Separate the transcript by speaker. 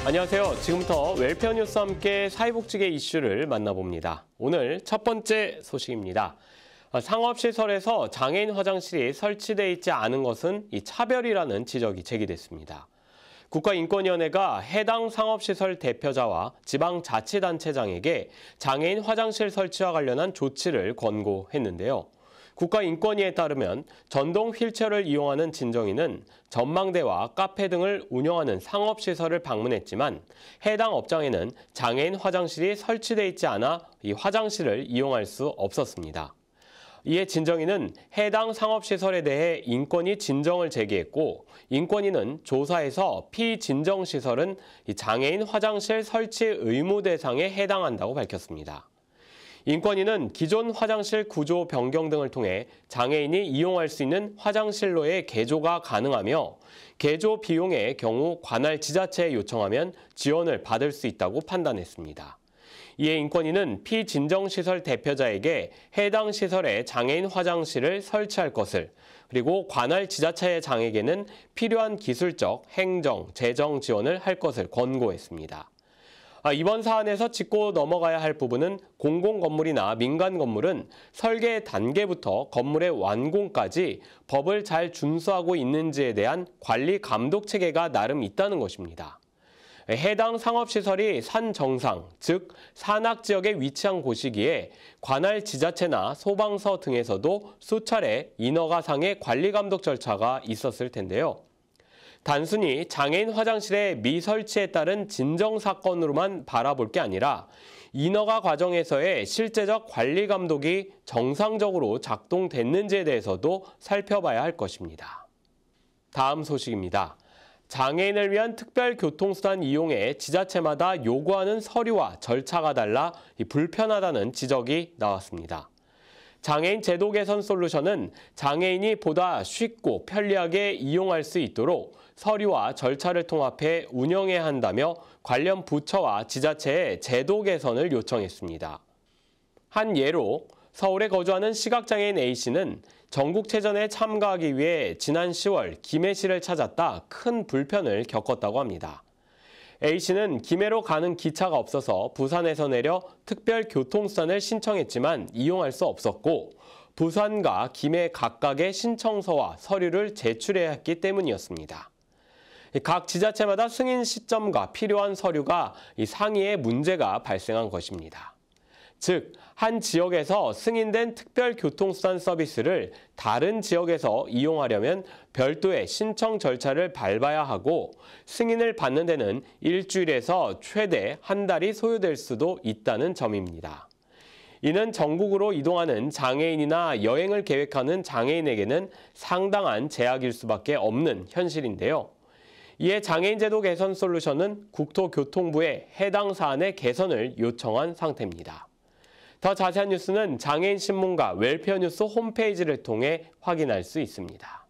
Speaker 1: 안녕하세요. 지금부터 웰페어 뉴스와 함께 사회복지계 이슈를 만나봅니다. 오늘 첫 번째 소식입니다. 상업시설에서 장애인 화장실이 설치되어 있지 않은 것은 차별이라는 지적이 제기됐습니다. 국가인권위원회가 해당 상업시설 대표자와 지방자치단체장에게 장애인 화장실 설치와 관련한 조치를 권고했는데요. 국가인권위에 따르면 전동 휠체어를 이용하는 진정인은 전망대와 카페 등을 운영하는 상업시설을 방문했지만 해당 업장에는 장애인 화장실이 설치되어 있지 않아 이 화장실을 이용할 수 없었습니다. 이에 진정인은 해당 상업시설에 대해 인권위 진정을 제기했고 인권위는 조사에서 피진정시설은 장애인 화장실 설치 의무 대상에 해당한다고 밝혔습니다. 인권위는 기존 화장실 구조 변경 등을 통해 장애인이 이용할 수 있는 화장실로의 개조가 가능하며 개조 비용의 경우 관할 지자체에 요청하면 지원을 받을 수 있다고 판단했습니다. 이에 인권위는 피진정시설 대표자에게 해당 시설에 장애인 화장실을 설치할 것을, 그리고 관할 지자체의 장에게는 필요한 기술적, 행정, 재정 지원을 할 것을 권고했습니다. 이번 사안에서 짚고 넘어가야 할 부분은 공공건물이나 민간건물은 설계 단계부터 건물의 완공까지 법을 잘 준수하고 있는지에 대한 관리 감독 체계가 나름 있다는 것입니다. 해당 상업시설이 산 정상, 즉 산악지역에 위치한 곳이기에 관할 지자체나 소방서 등에서도 수차례 인허가상의 관리 감독 절차가 있었을 텐데요. 단순히 장애인 화장실의 미설치에 따른 진정 사건으로만 바라볼 게 아니라 인허가 과정에서의 실제적 관리 감독이 정상적으로 작동됐는지에 대해서도 살펴봐야 할 것입니다. 다음 소식입니다. 장애인을 위한 특별교통수단 이용에 지자체마다 요구하는 서류와 절차가 달라 불편하다는 지적이 나왔습니다. 장애인 제도 개선 솔루션은 장애인이 보다 쉽고 편리하게 이용할 수 있도록 서류와 절차를 통합해 운영해야 한다며 관련 부처와 지자체에 제도 개선을 요청했습니다. 한 예로 서울에 거주하는 시각장애인 A씨는 전국체전에 참가하기 위해 지난 10월 김해시를 찾았다 큰 불편을 겪었다고 합니다. A씨는 김해로 가는 기차가 없어서 부산에서 내려 특별교통수단을 신청했지만 이용할 수 없었고 부산과 김해 각각의 신청서와 서류를 제출해야 했기 때문이었습니다. 각 지자체마다 승인 시점과 필요한 서류가 상이에 문제가 발생한 것입니다. 즉, 한 지역에서 승인된 특별교통수단 서비스를 다른 지역에서 이용하려면 별도의 신청 절차를 밟아야 하고 승인을 받는 데는 일주일에서 최대 한 달이 소요될 수도 있다는 점입니다. 이는 전국으로 이동하는 장애인이나 여행을 계획하는 장애인에게는 상당한 제약일 수밖에 없는 현실인데요. 이에 장애인 제도 개선 솔루션은 국토교통부에 해당 사안의 개선을 요청한 상태입니다. 더 자세한 뉴스는 장애인 신문과 웰페어 뉴스 홈페이지를 통해 확인할 수 있습니다.